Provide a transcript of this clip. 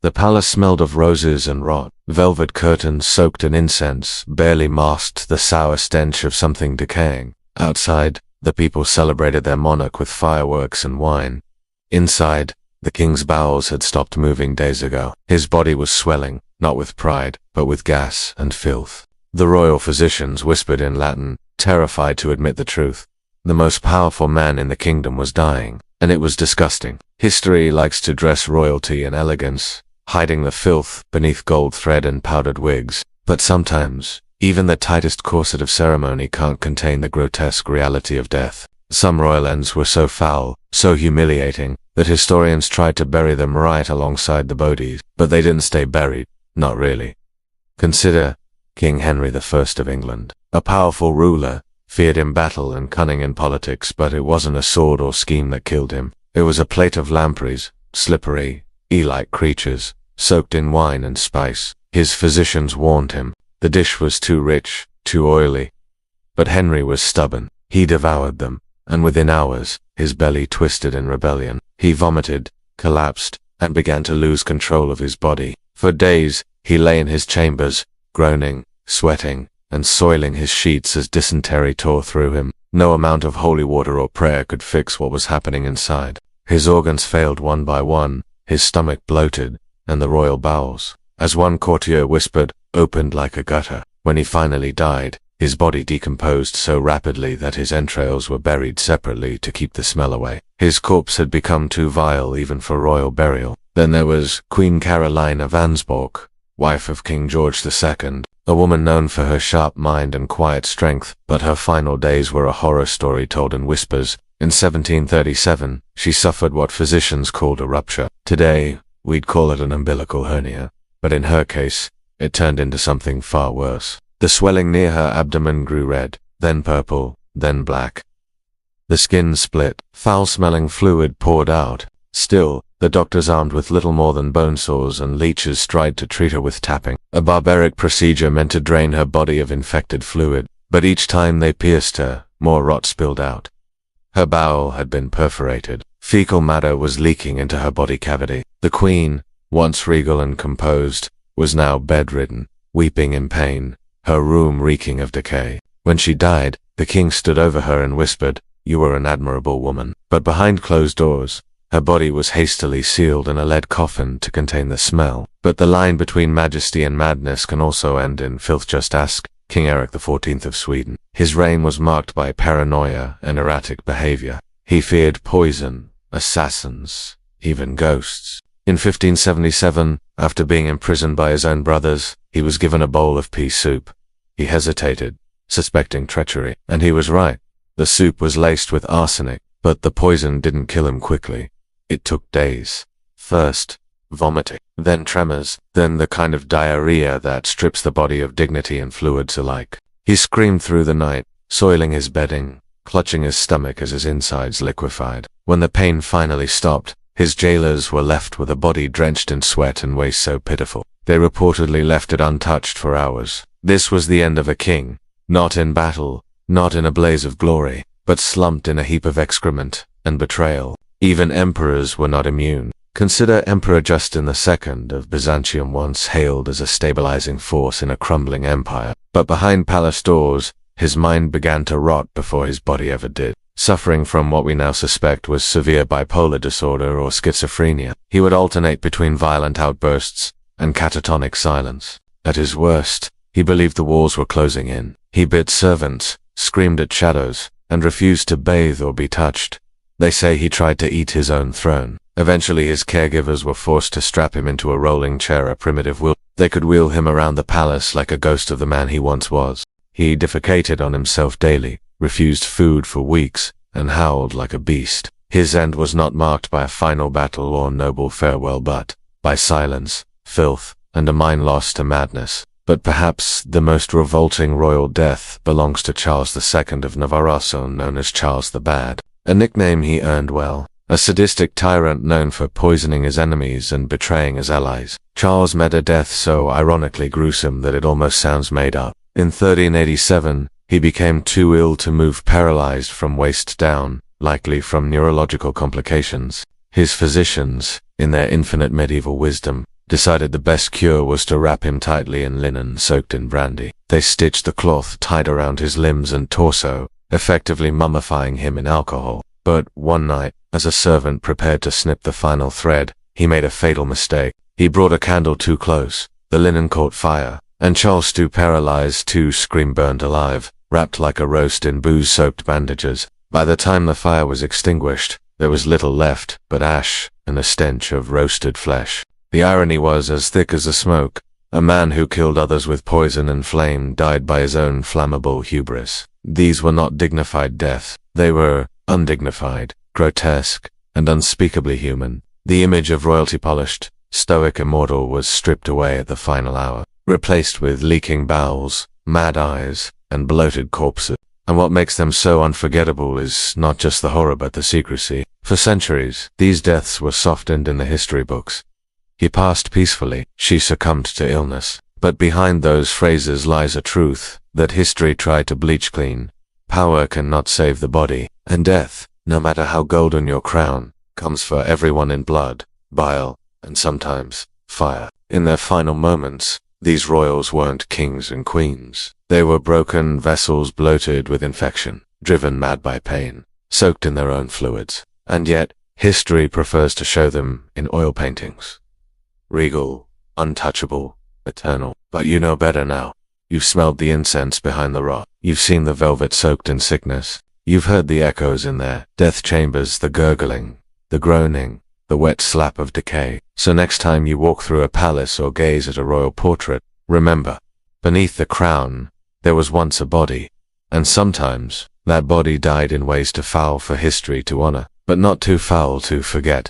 The palace smelled of roses and rot. Velvet curtains soaked in incense barely masked the sour stench of something decaying. Outside, the people celebrated their monarch with fireworks and wine. Inside, the king's bowels had stopped moving days ago. His body was swelling, not with pride, but with gas and filth. The royal physicians whispered in Latin, terrified to admit the truth. The most powerful man in the kingdom was dying, and it was disgusting. History likes to dress royalty in elegance, hiding the filth beneath gold thread and powdered wigs. But sometimes, even the tightest corset of ceremony can't contain the grotesque reality of death. Some royal ends were so foul, so humiliating, that historians tried to bury them right alongside the bodies, but they didn't stay buried, not really. Consider King Henry I of England, a powerful ruler, feared in battle and cunning in politics, but it wasn't a sword or scheme that killed him. It was a plate of lampreys, slippery, eel-like creatures, soaked in wine and spice. His physicians warned him. The dish was too rich, too oily. But Henry was stubborn. He devoured them, and within hours, his belly twisted in rebellion. He vomited, collapsed, and began to lose control of his body. For days, he lay in his chambers, groaning, sweating, and soiling his sheets as dysentery tore through him. No amount of holy water or prayer could fix what was happening inside. His organs failed one by one, his stomach bloated, and the royal bowels, as one courtier whispered, opened like a gutter. When he finally died, his body decomposed so rapidly that his entrails were buried separately to keep the smell away. His corpse had become too vile even for royal burial. Then there was Queen Caroline of Ansbach, wife of King George II, a woman known for her sharp mind and quiet strength, but her final days were a horror story told in whispers. In 1737, she suffered what physicians called a rupture. Today, we'd call it an umbilical hernia, but in her case, it turned into something far worse. The swelling near her abdomen grew red, then purple, then black. The skin split, foul-smelling fluid poured out. Still, the doctors armed with little more than bone saws and leeches tried to treat her with tapping, a barbaric procedure meant to drain her body of infected fluid. But each time they pierced her, more rot spilled out. Her bowel had been perforated. Fecal matter was leaking into her body cavity. The queen, once regal and composed, was now bedridden, weeping in pain, her room reeking of decay. When she died, the king stood over her and whispered, "You were an admirable woman." But behind closed doors, her body was hastily sealed in a lead coffin to contain the smell. But the line between majesty and madness can also end in filth. Just ask King Eric XIV of Sweden. His reign was marked by paranoia and erratic behavior. He feared poison, assassins, even ghosts. In 1577, after being imprisoned by his own brothers, he was given a bowl of pea soup. He hesitated, suspecting treachery, and he was right. The soup was laced with arsenic, but the poison didn't kill him quickly. It took days. First, vomiting, then tremors, then the kind of diarrhea that strips the body of dignity and fluids alike. He screamed through the night, soiling his bedding, clutching his stomach as his insides liquefied. When the pain finally stopped, his jailers were left with a body drenched in sweat and waste so pitiful. They reportedly left it untouched for hours. This was the end of a king, not in battle, not in a blaze of glory, but slumped in a heap of excrement and betrayal. Even emperors were not immune. Consider Emperor Justin II of Byzantium, once hailed as a stabilizing force in a crumbling empire. But behind palace doors, his mind began to rot before his body ever did. Suffering from what we now suspect was severe bipolar disorder or schizophrenia, he would alternate between violent outbursts and catatonic silence. At his worst, he believed the walls were closing in. He bit servants, screamed at shadows, and refused to bathe or be touched. They say he tried to eat his own throne. Eventually his caregivers were forced to strap him into a rolling chair, a primitive wheel. They could wheel him around the palace like a ghost of the man he once was. He defecated on himself daily, refused food for weeks, and howled like a beast. His end was not marked by a final battle or noble farewell, but by silence, filth, and a mind lost to madness. But perhaps the most revolting royal death belongs to Charles II of Navarre, known as Charles the Bad, a nickname he earned well. A sadistic tyrant known for poisoning his enemies and betraying his allies. Charles met a death so ironically gruesome that it almost sounds made up. In 1387, he became too ill to move, paralyzed from waist down, likely from neurological complications. His physicians, in their infinite medieval wisdom, decided the best cure was to wrap him tightly in linen soaked in brandy. They stitched the cloth tight around his limbs and torso, effectively mummifying him in alcohol. But one night, as a servant prepared to snip the final thread, he made a fatal mistake. He brought a candle too close, the linen caught fire, and Charles, too paralyzed to scream, burned alive, wrapped like a roast in booze-soaked bandages. By the time the fire was extinguished, there was little left but ash and a stench of roasted flesh. The irony was as thick as the smoke. A man who killed others with poison and flame died by his own flammable hubris. These were not dignified deaths. They were undignified, grotesque, and unspeakably human. The image of royalty polished, stoic immortal was stripped away at the final hour, replaced with leaking bowels, mad eyes, and bloated corpses. And what makes them so unforgettable is not just the horror but the secrecy. For centuries, these deaths were softened in the history books. He passed peacefully, she succumbed to illness. But behind those phrases lies a truth that history tried to bleach clean. Power cannot save the body, and death, no matter how golden your crown, comes for everyone in blood, bile, and sometimes fire. In their final moments, these royals weren't kings and queens. They were broken vessels bloated with infection, driven mad by pain, soaked in their own fluids. And yet, history prefers to show them in oil paintings. Regal, untouchable, eternal. But you know better now. You've smelled the incense behind the rot. You've seen the velvet soaked in sickness. You've heard the echoes in their death chambers, the gurgling, the groaning, the wet slap of decay. So next time you walk through a palace or gaze at a royal portrait, remember, beneath the crown, there was once a body, and sometimes that body died in ways too foul for history to honor, but not too foul to forget.